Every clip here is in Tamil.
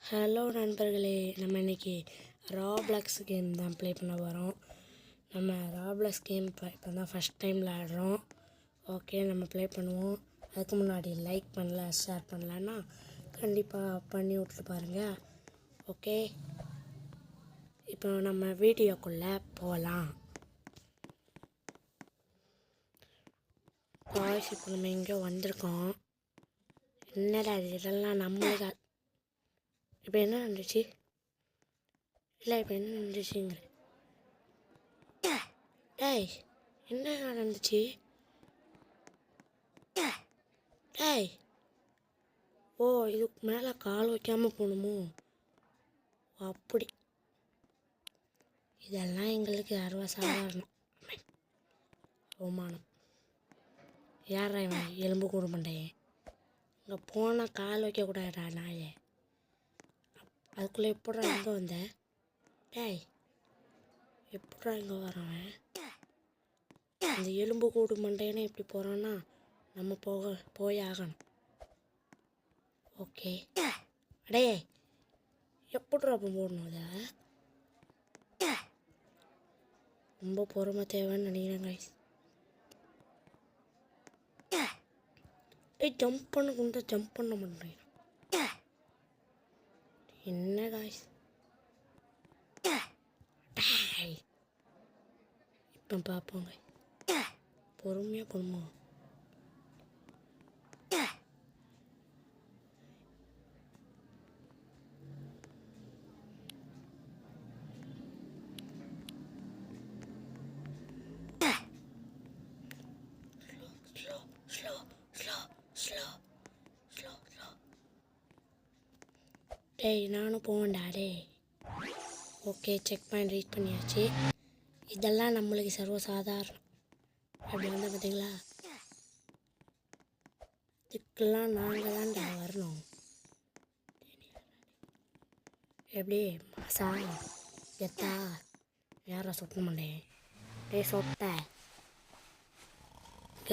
ஹலோ நண்பர்களே, நம்ம இன்றைக்கி ராப்ளாக்ஸ் கேம் தான் ப்ளே பண்ண போகிறோம். நம்ம ராப்ளாக்ஸ் கேம் இப்போ தான் ஃபஸ்ட் டைம் விளாடுறோம். ஓகே, நம்ம ப்ளே பண்ணுவோம். அதுக்கு முன்னாடி லைக் பண்ணல, ஷேர் பண்ணலன்னா கண்டிப்பாக பண்ணி விட்டு பாருங்கள். ஓகே, இப்போ நம்ம வீடியோக்குள்ளே போகலாம். காய்ஸ், இப்போ நம்ம எங்கேயோ வந்திருக்கோம். என்னடா இதெல்லாம் நம்மளுக்கு இப்போ என்ன நடந்துச்சு? இல்லை, இப்போ என்ன நடந்துச்சுங்கிற டேய், என்ன நடந்துச்சு? டேய், ஓ, இதுக்கு மேலே கால் வைக்காமல் போகணுமோ? அப்படி இதெல்லாம் எங்களுக்கு சர்வசாதாரணம். அவமானம். யாரா இவன் எலும்பு கூடு மண்டையன்? இங்கே போனால் கால் வைக்கக்கூடாதா நாயே? அதுக்குள்ளே எப்படா இங்கே வந்த? டேய், எப்படா இங்கே வரவன்? இந்த எலும்பு கூடு மண்டையனே இப்படி போகிறான்னா நம்ம போய் ஆகணும். ஓகே, அடே எப்படா அப்போ போடணும்? அதை ரொம்ப பொறுமை தேவைன்னு நினைக்கிறேன் காய்ஸ். ஜம்ப் பண்ண கொண்டு ஜம்ப் பண்ண மாட்டேன். என்ன காய்ஸ்? இப்போ பார்ப்போங்க. பொறுமையாக பொறுமை. டேய், நானும் போவேன்டா. டே, ஓகே, செக் பாயிண்ட் ரீச் பண்ணியாச்சு. இதெல்லாம் நம்மளுக்கு சர்வசாதாரணம். அப்படி வந்து பார்த்தீங்களா, இதுக்கெல்லாம் நாங்கள் தான்டா வரணும். எப்படி மாசா எத்தா யாரா சொட்ட மாட்டேன். டே சொட்ட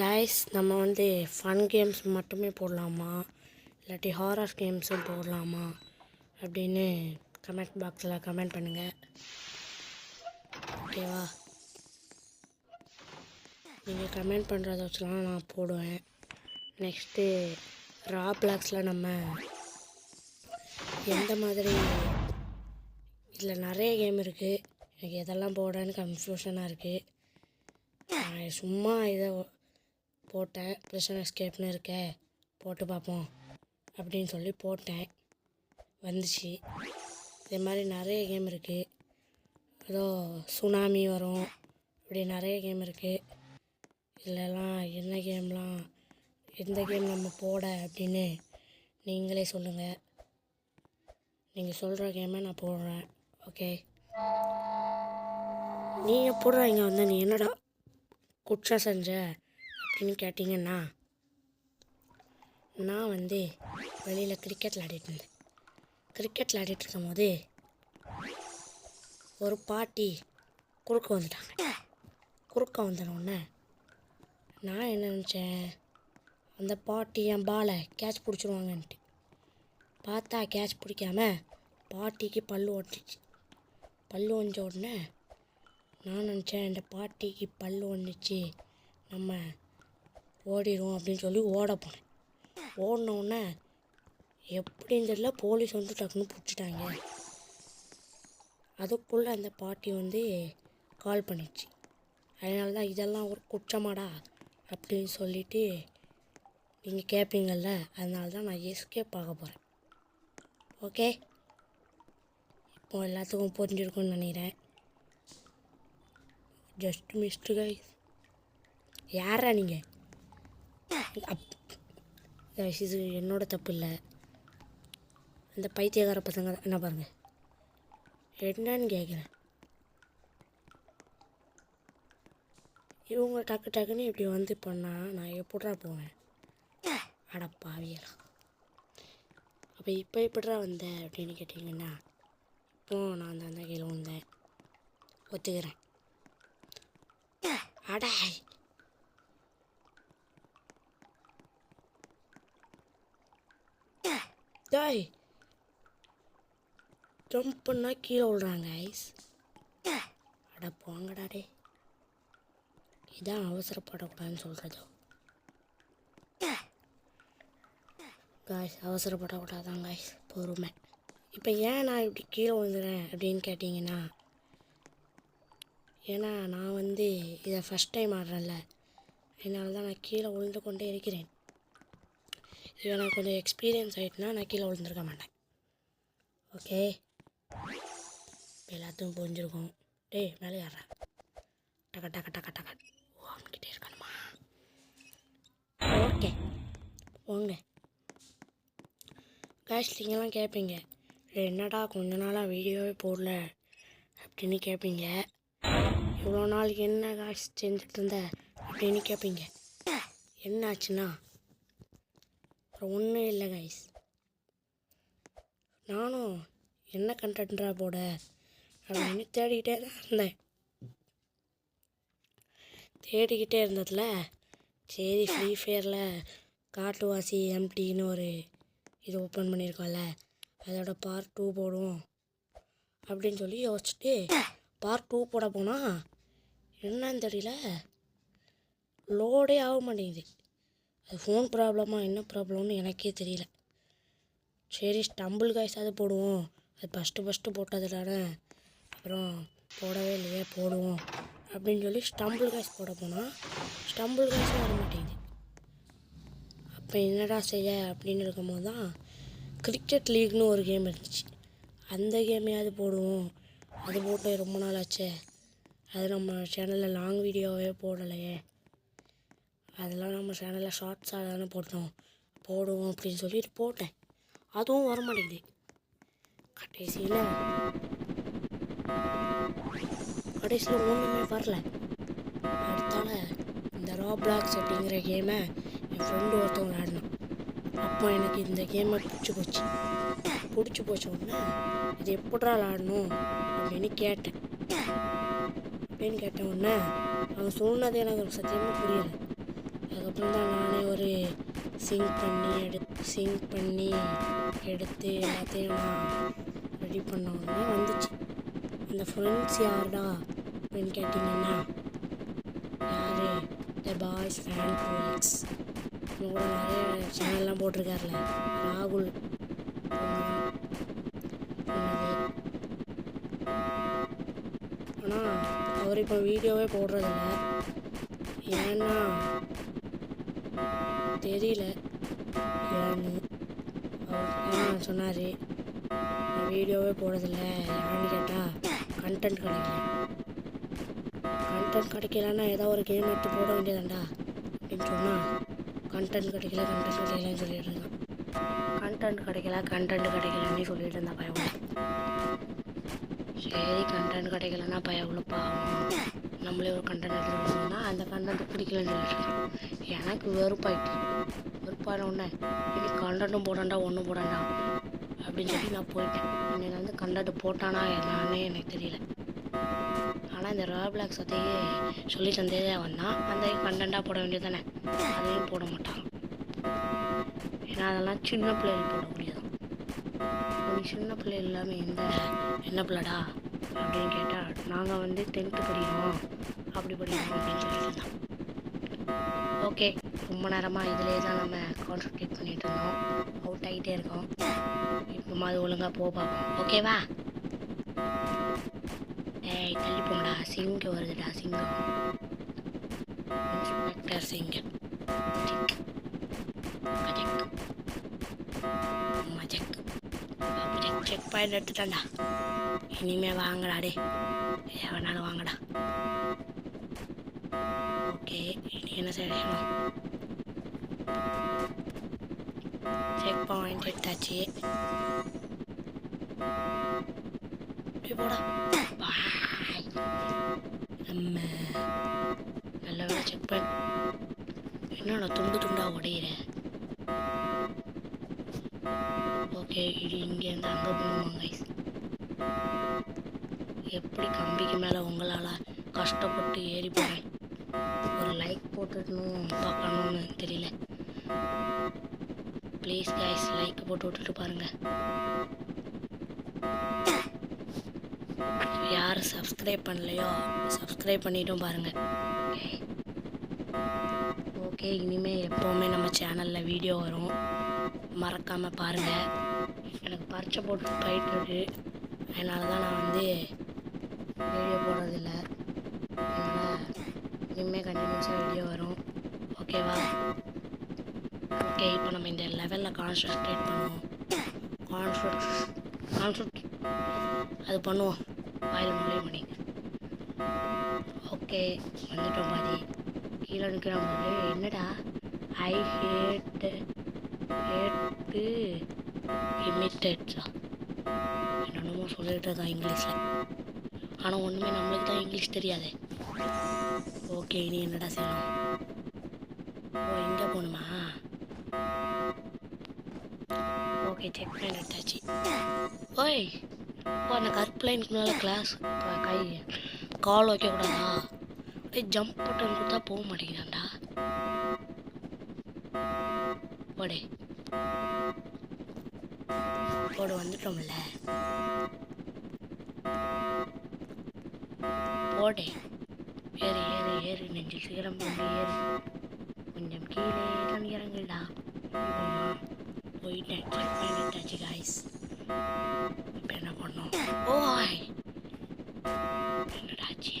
கைஸ், நம்ம வந்து ஃபன் கேம்ஸ் மட்டுமே போடலாமா இல்லாட்டி ஹாரர் கேம்ஸும் போடலாமா அப்படின்னு கமெண்ட் பாக்ஸில் கமெண்ட் பண்ணுங்கள். ஓகேவா? நீங்கள் கமெண்ட் பண்ணுறத வச்சுலாம் நான் போடுவேன். நெக்ஸ்ட்டு ராப்ளாக்ஸில் நம்ம எந்த மாதிரி இதில் நிறைய கேம் இருக்குது. எனக்கு எதெல்லாம் போடன்னு கன்ஃபியூஷனாக இருக்குது. நான் சும்மா இதை போட்டேன். ப்ரிசன் எஸ்கேப்னு இருக்க போட்டு பார்ப்போம் அப்படின்னு சொல்லி போட்டேன். வந்துச்சு. இதே மாதிரி நிறைய கேம் இருக்குது. ஏதோ சுனாமி வரும், இப்படி நிறைய கேம் இருக்குது. இதிலலாம் என்ன கேம்லாம், எந்த கேம் நம்ம போட அப்படின்னு நீங்களே சொல்லுங்கள். நீங்கள் சொல்கிற கேமை நான் போடுறேன். ஓகே, நீங்கள் போடுற இங்கே வந்து நீ என்னடா குற்றம் செஞ்ச அப்படின்னு கேட்டிங்கன்னா, நான் வந்து வெளியில் கிரிக்கெட் விளையாடிட்டு இருந்தேன். கிரிக்கெட் விளையாடிட்டு இருக்கும் போது ஒரு பாட்டி குறுக்க வந்துட்டாங்க. குறுக்க வந்தோடனே நான் என்ன நினச்சேன், அந்த பாட்டி என் பாலை கேட்ச் பிடிச்சிருவாங்கன்ட்டு பார்த்தா கேட்ச் பிடிக்காம பாட்டிக்கு பல்லு ஒட்டிச்சு. பல்லு ஒஞ்ச உடனே நான் நினச்சேன், இந்த பாட்டிக்கு பல்லு ஒன்றுச்சு, நம்ம ஓடிடுவோம் அப்படின்னு சொல்லி ஓட போனேன். ஓடினோடனே எப்படின்னு தெரியல, போலீஸ் வந்து டக்குன்னு பிடிச்சிட்டாங்க. அதுக்குள்ளே அந்த பாட்டி வந்து கால் பண்ணிடுச்சு. அதனால தான் இதெல்லாம் ஒரு குற்றமாடா அப்படின்னு சொல்லிவிட்டு நீங்கள் கேட்பீங்கள்ல, அதனால தான் நான் எஸ்கேப் ஆக போகிறேன். ஓகே, இப்போ எல்லாத்துக்கும் புரிஞ்சிருக்குன்னு நினைக்கிறேன். Just missed guys. யாரா நீங்கள்? இது என்னோட தப்பு இல்லை, அந்த பைத்தியக்கார பசங்க என்ன பாருங்கள் என்னன்னு கேட்குறேன். இவங்க டக்கு டக்குன்னு இப்படி வந்து பண்ணால் நான் எப்படா போவேன்? அடப்பாவியலாம். அப்போ இப்போ எப்படா வந்தேன் அப்படின்னு கேட்டிங்கன்னா, இப்போது நான் தான் கீழே வந்தேன், ஒத்துக்கிறேன். அடாய், டாய், ஜம்ப் பண்ணால் கீழே விழுறாங்க ஐஸ். அட போங்கடா டே, இதான் அவசரப்படக்கூடாதுன்னு சொல்கிறதோ. காய்ஸ் அவசரப்படக்கூடாதான் காய்ஸ், பொறுமை. இப்போ ஏன் நான் இப்படி கீழே விழுந்துறேன் அப்படின்னு கேட்டிங்கன்னா, ஏன்னா நான் இதை ஃபஸ்ட் டைம் ஆடுறேன்ல, அதனால தான் நான் கீழே விழுந்து கொண்டே இருக்கிறேன். இது எனக்கு கொஞ்சம் எக்ஸ்பீரியன்ஸ் ஆகிட்டுனா நான் கீழே விழுந்துருக்க மாட்டேன். ஓகே, எல்லாத்தையும் புரிஞ்சிருக்கும். டேய் மேலே ஏறேன். டக்க டக்க டக்க டக்க. ஓ அவன்கிட்டே இருக்கணுமா? ஓகே போங்க. காய்ஸ் நீங்களாம் கேட்பீங்க, என்னடா கொஞ்ச நாளாக வீடியோவே போடல அப்படின்னு கேட்பீங்க. இவ்வளோ நாள் என்ன காய்ஸ் செஞ்சுட்டு இருந்த அப்படின்னு கேட்பீங்க. என்ன ஆச்சுன்னா ஒன்றும் இல்லை காய்ஸ், நானும் என்ன கண்டென்ட்ரா போட அப்படின்னு தேடிக்கிட்டே தான் இருந்தேன். தேடிக்கிட்டே இருந்ததில் சரி ஃப்ரீ ஃபயரில் காட்டுவாசி எம்டின்னு ஒரு இது ஓப்பன் பண்ணியிருக்கோம்ல, அதோட பார்ட் 2 போடுவோம் அப்படின்னு சொல்லி யோசிச்சுட்டு பார்ட் 2 போட போனால் என்னன்னு தெரியல, லோடே ஆக மாட்டேங்குது. அது ஃபோன் ப்ராப்ளமா என்ன ப்ராப்ளம்னு எனக்கே தெரியல. சரி ஸ்டம்பிள் காய்ஸ் அது போடுவோம், அது ஃபஸ்ட்டு போட்டதுனால அப்புறம் போடவே இல்லையே, போடுவோம் அப்படின்னு சொல்லி ஸ்டம்பிள் காய்ஸ் போட போனால் ஸ்டம்பிள் காய்ஸும் வர மாட்டேங்குது. அப்போ என்னடா செய்ய அப்படின்னு இருக்கும்போது தான் கிரிக்கெட் லீக்னு ஒரு கேம் இருந்துச்சு. அந்த கேமையாவது போடுவோம், அது போட்டு ரொம்ப நாள் ஆச்சு, அது நம்ம சேனலில் லாங் வீடியோவே போடலையே, அதெல்லாம் நம்ம சேனலில் ஷார்ட்ஸாக தானே போட்டோம், போடுவோம் அப்படின்னு சொல்லிட்டு போட்டேன். அதுவும் வர மாட்டேங்குது. கடைசியில் ஒன்றுமே வரல. அடுத்தால இந்த ராப்ளாக்ஸ் அப்படிங்கிற கேமை என் ஃப்ரெண்டு ஒருத்தவங்க விளையாடினான். அப்போ எனக்கு இந்த கேமை பிடிச்சி போச்ச உடனே இது எப்படா விளாடணும் அப்படின்னு கேட்டேன் உடனே அவன் சொன்னது எனக்கு சத்தியமாக புரியலை. அதுக்கப்புறம் தான் நானே ஒரு சிங்க் பண்ணி எடுத்து எல்லாத்தையும் நான் ரெடி பண்ண உடனே வந்துச்சு. அந்த ஃப்ரெண்ட்ஸ் யாருடா அப்படின்னு கேட்டிங்கன்னா, யார் த பாய்ஸ் ஃபேன் ப்ரோஜெக்ட்ஸ் கூட நிறைய சேனல்லாம் போட்டிருக்காருல, ராகுல் ஆனால் அவர் இப்போ வீடியோவே போடுறதில்ல. ஏன்னா தெரியல ஏன்னு. அவர் சொன்னார், நான் வீடியோவே போடுறதில்ல ஏன்னு கேட்டால் கண்டென்ட் கிடைக்கலன்னா ஏதோ ஒரு கேம் எடுத்து போட வேண்டியதாண்டா அப்படின்னு சொன்னால் கண்டென்ட் கிடைக்கலன்னு சொல்லிட்டு இருந்தான். கண்டென்ட் கிடைக்கலன்னு சொல்லிட்டு இருந்தா பயவுல. சரி கண்டென்ட் கிடைக்கலன்னா பயவுல பாவம், நம்மளே ஒரு கண்டென்ட் எடுத்துகிட்டோம்னா அந்த கண்டென்ட் பிடிக்கலன்னு சொல்லிட்டு எனக்கு வெறுப்பான உடனே இன்னைக்கு கண்டென்ட்டும் போடாண்டா ஒன்றும் போடாண்டா அப்படின்னு சொல்லி நான் போயிட்டேன். இன்னைக்கு கண்டென்ட் போட்டானா என்னன்னே எனக்கு தெரியல. ஆனால் இந்த ராப்ளாக்ஸ் அதையே சொல்லி தந்ததே வந்தான், அந்த கண்டென்ட்டாக போட வேண்டியது தானே, அதையும் போட மாட்டான். ஏன்னா அதெல்லாம் சின்ன பிள்ளைகள் போடக்கூடியதான். நீ சின்ன பிள்ளை இல்லாமல் என்ன பிள்ளைடா அப்படின்னு கேட்டால் நாங்கள் 10th படிக்கிறோம் அப்படி படிக்கிறோம் அப்படின்னு சொல்லிட்டு இருந்தான். ஓகே, ரொம்ப நேரமாக இதிலே தான் நம்ம கான்சன்ட்ரேட் பண்ணிகிட்டு இருந்தோம், அவுட் ஆகிட்டே இருக்கோம். இப்போ அது ஒழுங்காக பார்ப்போம், ஓகேவா? ஏய் தள்ளி போங்கடா, சிங்கம் வருதுடா, சிங்கம். இன்ஸ்பெக்டர் சிங்கம் செக் பாயிண்ட் எடுத்துட்டான்டா. இனிமே வாங்கடா டே, எவனாலும் வாங்கடா. ஓகே, இனி என்ன செய்யணும்? செக் பாயிண்ட் எடுத்தாச்சு. போடா நம்ம நல்ல வேலை செக் பண்ண. என்னடா துண்டா உடையிறேன். ஓகே, இது இங்கேருந்து அங்கே போகணுமா கைஸ்? எப்படி கம்பிக்கு மேலே உங்களால் கஷ்டப்பட்டு ஏறி போகிறேன். ஒரு லைக் போட்டுடணும் பார்க்கணும்னு தெரியல. ப்ளீஸ் கைஸ் லைக் போட்டு விட்டுட்டு பாருங்கள். யார் சப்ஸ்கிரைப் பண்ணலையோ சப்ஸ்கிரைப் பண்ணிட்டும் பாருங்கள். ஓகே இனிமேல் எப்போவுமே நம்ம சேனலில் வீடியோ வரும், மறக்காமல் பாருங்கள். எனக்கு பரீட்சை போட்டு போயிட்டுருக்கு, அதனால தான் நான் வந்து வீடியோ போடுறதில்ல. அதனால் இனிமேல் கண்டினியூஸாக வீடியோ வரும். ஓகேவா? ஓகே இப்போ நம்ம இந்த லெவலில் கான்சன்ட்ரேட் பண்ணுவோம். கான்சன்ட்ரேட் அது பண்ணுவோம். வாயில் நுழைய மணி. ஓகே வந்துட்டோம் பாதி. கீழே நிற்கிற போது என்னடா ஐ ஹேட்டு இமிட்டேட்ஸா என்னென்னமோ சொல்லிட்டு இருக்கான் இங்கிலீஷில். ஆனால் ஒன்றுமே நம்மளுக்கு தான் இங்கிலீஷ் தெரியாதே. ஓகே இனி என்னடா செய்யணும்? ஓ இங்கே போகணுமா? ஓகே செக் பண்ணி எடுத்தாச்சு. ஓய் ஓ அந்த கருப்புலைனுக்கு மேலே கிளாஸ் கை கால் வைக்கக்கூடாதா? அப்படியே ஜம்ப் பட்டன் கொடுத்தா போக மாட்டேங்கிறான்டா. போடே போடு வந்துட்டோம்ல. போடே ஏறு ஏறு ஏறு நெஞ்சில் சீக்கிரம் கொண்டு ஏறு. கொஞ்சம் கீழே தான் இறங்குடா. போயிட்டேன் செக் பண்ணிட்டாச்சு காய்ஸ். இப்போ என்ன பண்ணோம்? ஓய் என்னடாச்சு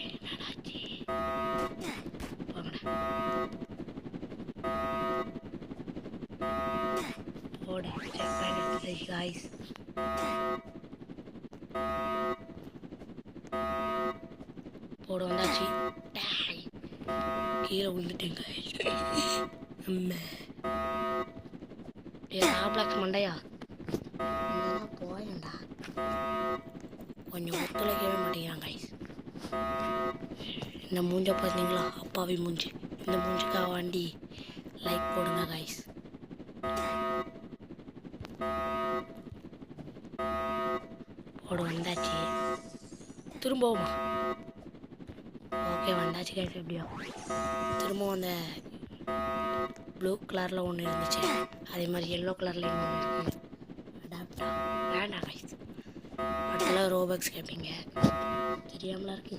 என்னடாச்சு? போங்கடா போடு செக் பண்ணிட்டாச்சு காய்ஸ். போடு வந்தாச்சு. கீழே விழுந்துட்டேங்க. ராப்ளாக்ஸ் மண்டையா போயண்டா. கொஞ்சம் ஒத்துழைக்கவே மாட்டேங்கிறான் கைஸ். இந்த மூஞ்ச பார்த்தீங்களா? அப்பாவி மூஞ்சி. இந்த மூஞ்சுக்காக வாண்டி லைக் போடுங்க கைஸ். போடு வந்தாச்சு. திரும்பவுமா? ஓகே வந்தாச்சு கைஸ். எப்படியோ திரும்பவும் அந்த ப்ளூ கலரில் ஒன்று இருந்துச்சு, அதே மாதிரி எல்லோ கலரில் ஒன்று இருக்குது. அடாப்டா வேண்டாம் கைஸ். அடுத்தல ரோபக்ஸ் கேட்பீங்க, தெரியாமலாம் இருக்கு.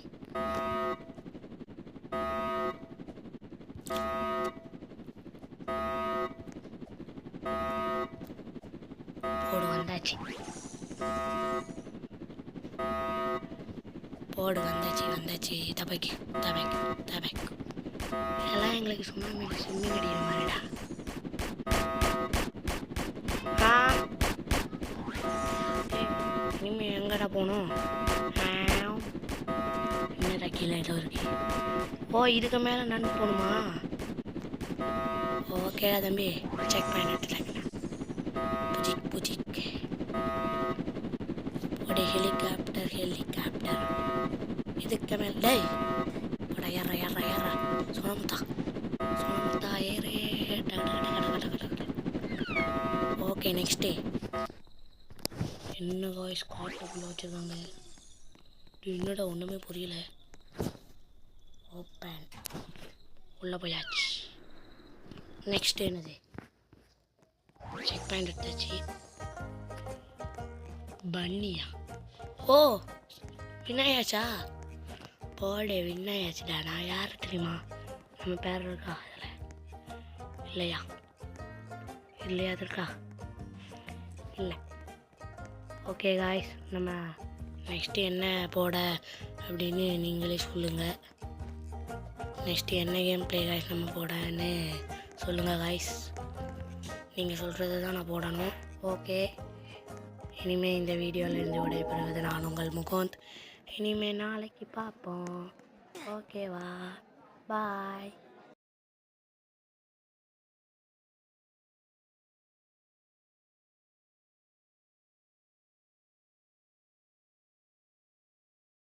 போடு வந்தாச்சு. போடு வந்தாச்சு வந்தாச்சு. தபைக்கு தபைக்கு தபைக்கு எல்லாம் எங்களுக்கு சும்மா ஸ்விம்மிங் அடிக்கிற மாதிரிடா. இனிமேல் எங்கடா போகணும்? என்னடா கீழே ஏதோ இருக்கு. ஓ இதுக்கு மேலே நடந்து போகணுமா? ஓகேடா தம்பி செக் பண்ணிட்டு புஜிக் புஜிக். ஒரு ஹெலிகாப்டர் ஹெலிகாப்டர் இதுக்கு மேலே டேய் பட ஏற ஏற ஏற சொனமுத்தா ஏறே. ஓகே நெக்ஸ்ட் டே என்ன காய்ஸ் காட்டுக்குள்ளே வச்சுருக்காங்க. என்னடா ஒன்றுமே புரியல. ஓப்பன் உள்ளே போயாச்சு. நெக்ஸ்ட் என்னது? செக் பாயிண்ட் எடுத்தாச்சு. பன்னியா? ஓ வின்னாயாச்சா? போடே வின்னாயாச்சுடா. நான் யார் தெரியுமா? நம்ம பேர் இருக்கா அதில்? இல்லையா இல்லையா அது இருக்கா? இல்லை. ஓகே காய்ஸ் நம்ம நெக்ஸ்ட்டு என்ன போட அப்படின்னு நீங்களே சொல்லுங்கள். நெக்ஸ்ட்டு என்ன கேம் ப்ளே காய்ஸ் நம்ம போடன்னு சொல்லுங்கள் காய்ஸ். நீங்கள் சொல்கிறது தான் நான் போடணும். ஓகே இனிமேல் இந்த வீடியோவிலேருந்து விடைபெறுவது நான் உங்கள் முகுந்த். இனிமேல் நாளைக்கு பார்ப்போம். ஓகேவா? பாய்.